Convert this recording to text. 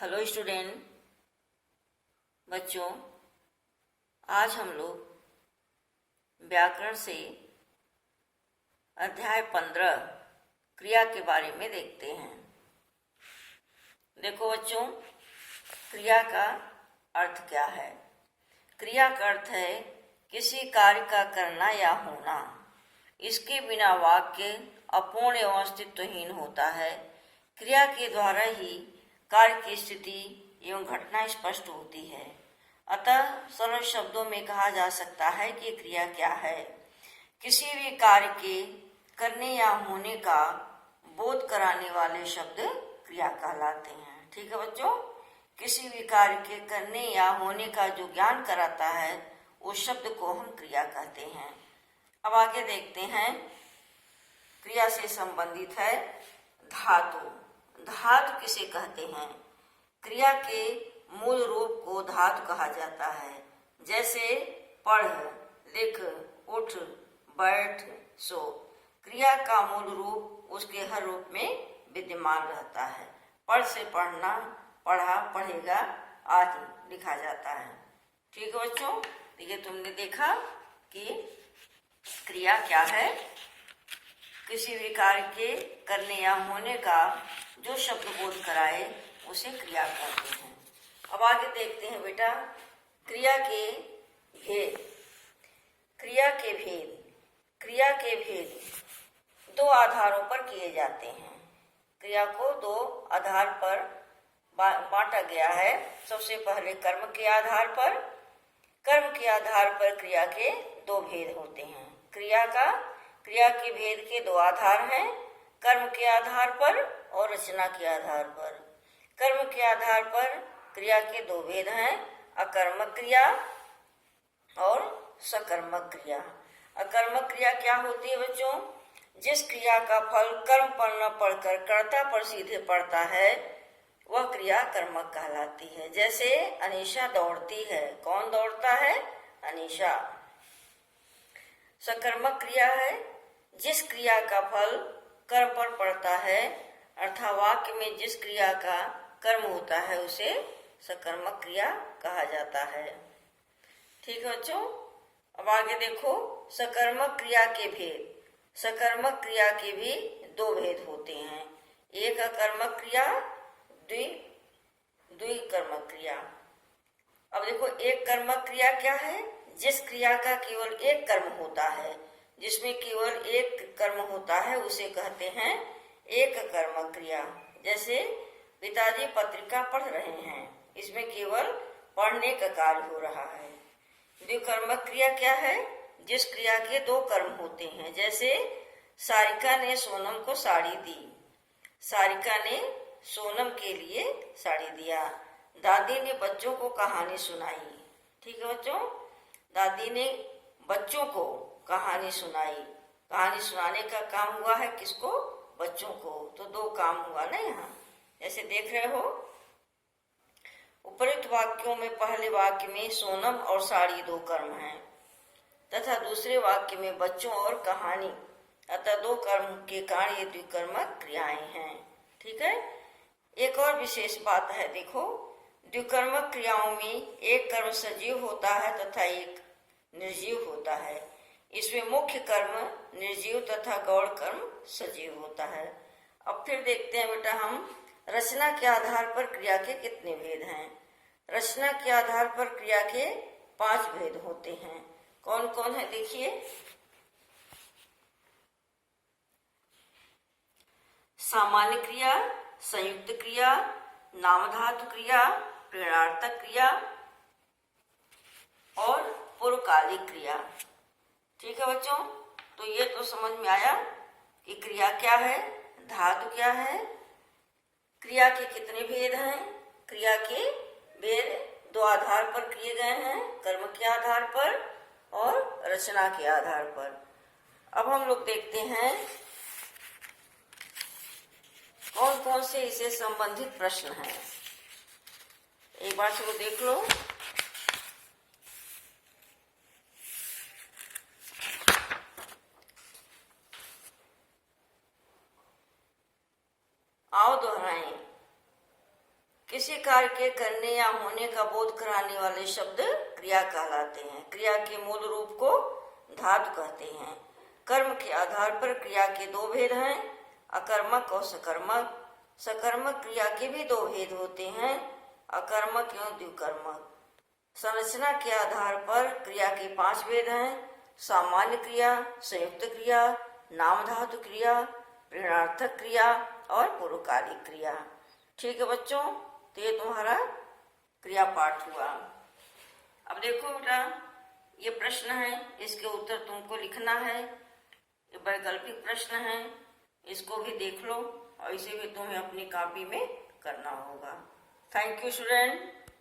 Hello student बच्चों, आज हम लोग व्याकरण से अध्याय 15 क्रिया के बारे में देखते हैं। देखो बच्चों, क्रिया का अर्थ क्या है। क्रिया का अर्थ है किसी कार्य का करना या होना। इसके बिना वाक्य अपूर्ण एवं अस्तित्वहीन होता है। क्रिया के द्वारा ही कार्य की स्थिति एवं घटना स्पष्ट होती है। अतः सरल शब्दों में कहा जा सकता है कि क्रिया क्या है। किसी भी कार्य के करने या होने का बोध कराने वाले शब्द क्रिया कहलाते हैं। ठीक है बच्चों, किसी भी कार्य के करने या होने का जो ज्ञान कराता है उस शब्द को हम क्रिया कहते हैं। अब आगे देखते हैं, क्रिया से संबंधित है धातु। धातु किसे कहते हैं। क्रिया के मूल रूप को धातु कहा जाता है। जैसे पढ़, लिख, उठ, बैठ, सो। क्रिया का मूल रूप उसके हर रूप में विद्यमान रहता है। पढ़ से पढ़ना, पढ़ा, पढ़ेगा आदि लिखा जाता है। ठीक है बच्चों, ये तुमने देखा कि क्रिया क्या है। किसी भी कार्य के करने या होने का जो शब्द बोध कराए उसे क्रिया कहते हैं। अब आगे देखते हैं बेटा, क्रिया के भेद। क्रिया के भेद, क्रिया के भेद दो आधारों पर किए जाते हैं। क्रिया को दो आधार पर बांटा गया है। सबसे पहले कर्म के आधार पर। कर्म के आधार पर क्रिया के दो भेद होते हैं। क्रिया के भेद के दो आधार हैं, कर्म के आधार पर और रचना के आधार पर। कर्म के आधार पर क्रिया के दो भेद हैं, अकर्मक क्रिया और सकर्मक क्रिया। अकर्मक क्रिया क्या होती है बच्चों। जिस क्रिया का फल कर्म पर न पड़कर कर्ता पर सीधे पड़ता है वह क्रिया कर्मक कहलाती है। जैसे अनीशा दौड़ती है। कौन दौड़ता है। अनीशा। सकर्मक क्रिया है जिस क्रिया का फल कर्म पर पड़ता है, अर्थात वाक्य में जिस क्रिया का कर्म होता है उसे सकर्मक क्रिया कहा जाता है। ठीक है बच्चों, अब आगे देखो सकर्मक क्रिया के भेद। सकर्मक क्रिया के भी दो भेद होते हैं, एक अकर्मक क्रिया, द्विकर्मक क्रिया। अब देखो, एक कर्मक क्रिया क्या है। जिस क्रिया का केवल एक कर्म होता है, जिसमें केवल एक कर्म होता है उसे कहते हैं एक कर्मक क्रिया। जैसे पिताजी पत्रिका पढ़ रहे हैं, इसमें केवल पढ़ने का कार्य हो रहा है। द्विकर्मक क्रिया क्या है। जिस क्रिया के दो कर्म होते हैं। जैसे सारिका ने सोनम को साड़ी दी। सारिका ने सोनम के लिए साड़ी दिया। दादी ने बच्चों को कहानी सुनाई। ठीक है बच्चों, दादी ने बच्चों को कहानी सुनाई। कहानी सुनाने का काम हुआ है किसको। बच्चों को। तो दो काम हुआ ना यहाँ। जैसे देख रहे हो, उपरोक्त वाक्यों में पहले वाक्य में सोनम और साड़ी दो कर्म हैं तथा दूसरे वाक्य में बच्चों और कहानी, अतः दो कर्म के कारण ये द्विकर्मक क्रियाएं हैं। ठीक है। एक और विशेष बात है, देखो द्विकर्मक क्रियाओं में एक कर्म सजीव होता है तथा एक निर्जीव होता है। इसमें मुख्य कर्म निर्जीव तथा गौण कर्म सजीव होता है। अब फिर देखते हैं बेटा हम, रचना के आधार पर क्रिया के कितने भेद हैं। रचना के आधार पर क्रिया के 5 भेद होते हैं। कौन कौन है देखिए। सामान्य क्रिया, संयुक्त क्रिया, नामधातु क्रिया, प्रेरणार्थक क्रिया और पूर्वकालिक क्रिया। ठीक है बच्चों, तो ये तो समझ में आया कि क्रिया क्या है, धातु क्या है, क्रिया के कितने भेद हैं। क्रिया के भेद दो आधार पर किए गए हैं, कर्म के आधार पर और रचना के आधार पर। अब हम लोग देखते हैं कौन कौन से इससे संबंधित प्रश्न हैं। एक बार से वो देख लो। आओ दोहराएं। किसी कार्य के करने या होने का बोध कराने वाले शब्द क्रिया कहलाते हैं। क्रिया के मूल रूप को धातु कहते हैं। कर्म के आधार पर क्रिया के दो भेद हैं, अकर्मक और सकर्मक। सकर्मक क्रिया के भी दो भेद होते हैं, अकर्मक एवं द्विकर्मक। संरचना के आधार पर क्रिया के 5 भेद हैं, सामान्य क्रिया, संयुक्त क्रिया, नाम धातु क्रिया, ऋणार्थक क्रिया और पूर्वकालिक क्रिया। ठीक है बच्चों, तो ये तुम्हारा क्रिया पाठ हुआ। अब देखो बेटा, ये प्रश्न है, इसके उत्तर तुमको लिखना है। ये वैकल्पिक प्रश्न है, इसको भी देख लो और इसे भी तुम्हें अपनी कॉपी में करना होगा। Thank you student.